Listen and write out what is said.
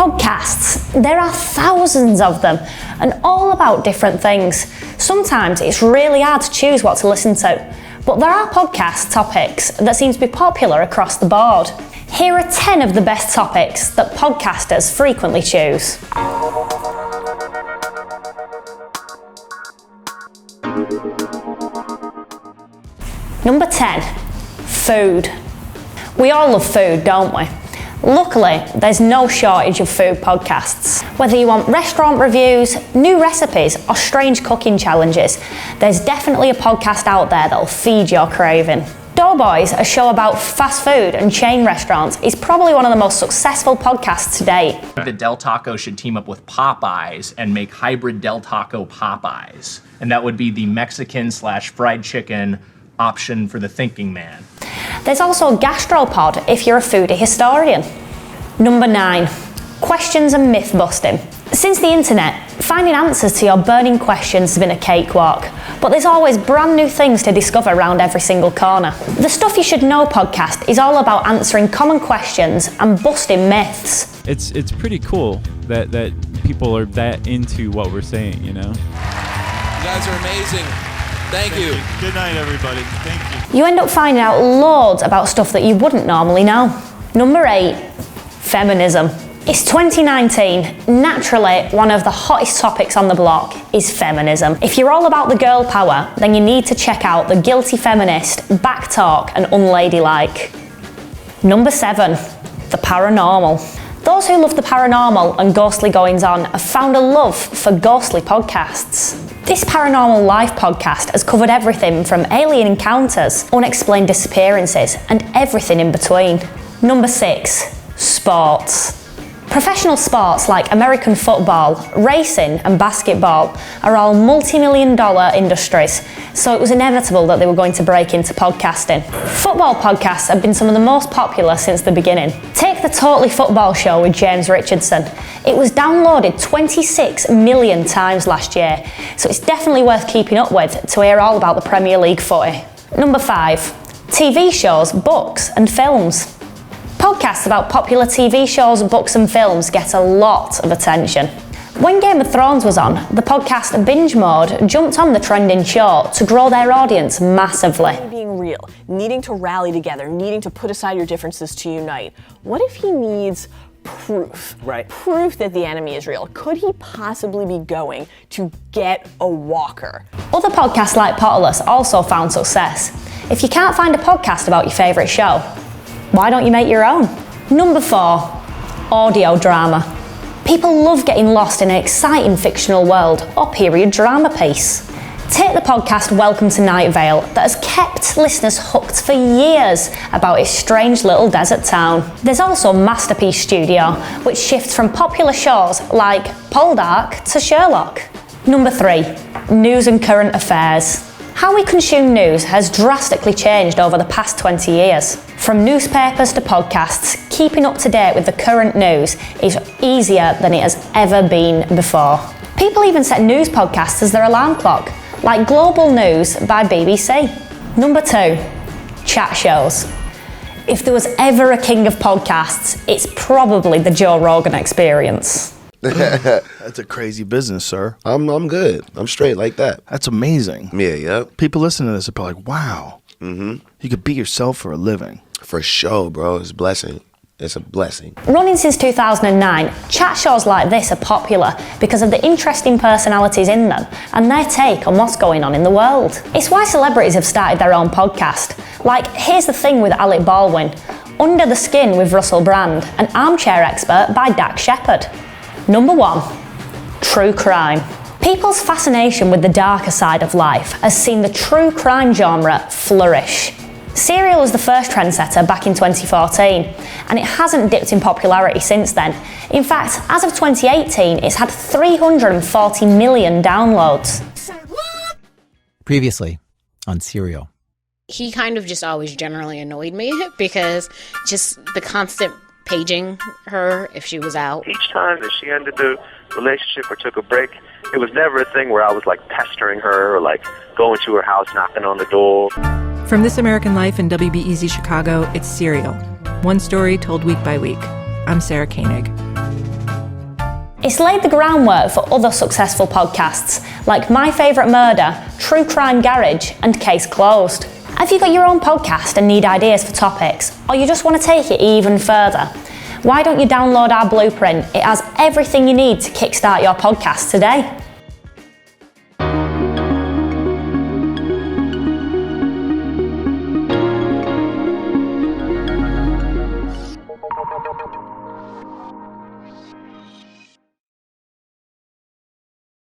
Podcasts, there are thousands of them, and all about different things. Sometimes it's really hard to choose what to listen to, but there are podcast topics that seem to be popular across the board. Here are 10 of the best topics that podcasters frequently choose. Number 10, food. We all love food, don't we? Luckily, there's no shortage of food podcasts. Whether you want restaurant reviews, new recipes, or strange cooking challenges, there's definitely a podcast out there that'll feed your craving. Doughboys, a show about fast food and chain restaurants, is probably one of the most successful podcasts to date. The Del Taco should team up with Popeyes and make hybrid Del Taco Popeyes. And that would be the Mexican/fried chicken option for the thinking man. There's also Gastropod if you're a foodie historian. Number 9, questions and myth busting. Since the internet, finding answers to your burning questions has been a cakewalk, but there's always brand new things to discover around every single corner. The Stuff You Should Know podcast is all about answering common questions and busting myths. It's pretty cool that people are that into what we're saying, you know? You guys are amazing. Thank you. Good night, everybody. Thank you. You end up finding out loads about stuff that you wouldn't normally know. Number 8, feminism. It's 2019. Naturally, one of the hottest topics on the block is feminism. If you're all about the girl power, then you need to check out The Guilty Feminist, Backtalk, and Unladylike. Number 7, the paranormal. Those who love the paranormal and ghostly goings-on have found a love for ghostly podcasts. This Paranormal Life podcast has covered everything from alien encounters, unexplained disappearances, and everything in between. Number 6, sports. Professional sports like American football, racing, and basketball are all multi-million-dollar industries, so it was inevitable that they were going to break into podcasting. Football podcasts have been some of the most popular since the beginning. Take the Totally Football Show with James Richardson. It was downloaded 26 million times last year, so it's definitely worth keeping up with to hear all about the Premier League footy. Number 5, TV shows, books, and films. Podcasts about popular TV shows, books and films get a lot of attention. When Game of Thrones was on, the podcast Binge Mode jumped on the trending show to grow their audience massively. Being real, needing to rally together, needing to put aside your differences to unite. What if he needs proof? Right. Proof that the enemy is real. Could he possibly be going to get a walker? Other podcasts like Potterless also found success. If you can't find a podcast about your favourite show, why don't you make your own? Number 4, audio drama. People love getting lost in an exciting fictional world or period drama piece. Take the podcast Welcome to Night Vale that has kept listeners hooked for years about its strange little desert town. There's also Masterpiece Studio, which shifts from popular shows like Poldark to Sherlock. Number 3, news and current affairs. How we consume news has drastically changed over the past 20 years. From newspapers to podcasts, keeping up to date with the current news is easier than it has ever been before. People even set news podcasts as their alarm clock, like Global News by BBC. Number 2, chat shows. If there was ever a king of podcasts, it's probably the Joe Rogan Experience. That's a crazy business, sir. I'm good. I'm straight like that. That's amazing. Yeah, yep. People listening to this are probably like, wow. You could be yourself for a living. For sure, bro. It's a blessing. It's a blessing. Running since 2009, chat shows like this are popular because of the interesting personalities in them and their take on what's going on in the world. It's why celebrities have started their own podcast, like Here's the Thing with Alec Baldwin, Under the Skin with Russell Brand, and Armchair Expert by Dak Shepard. Number 1, true crime. People's fascination with the darker side of life has seen the true crime genre flourish. Serial was the first trendsetter back in 2014, and it hasn't dipped in popularity since then. In fact, as of 2018, it's had 340 million downloads. Previously on Serial. He kind of just always generally annoyed me because just the constant paging her if she was out. Each time that she ended the relationship or took a break, it was never a thing where I was like pestering her or like going to her house, knocking on the door. From This American Life and WBEZ Chicago, it's Serial. One story told week by week. I'm Sarah Koenig. It's laid the groundwork for other successful podcasts like My Favourite Murder, True Crime Garage, and Case Closed. Have you got your own podcast and need ideas for topics, or you just want to take it even further? Why don't you download our blueprint? It has everything you need to kickstart your podcast today.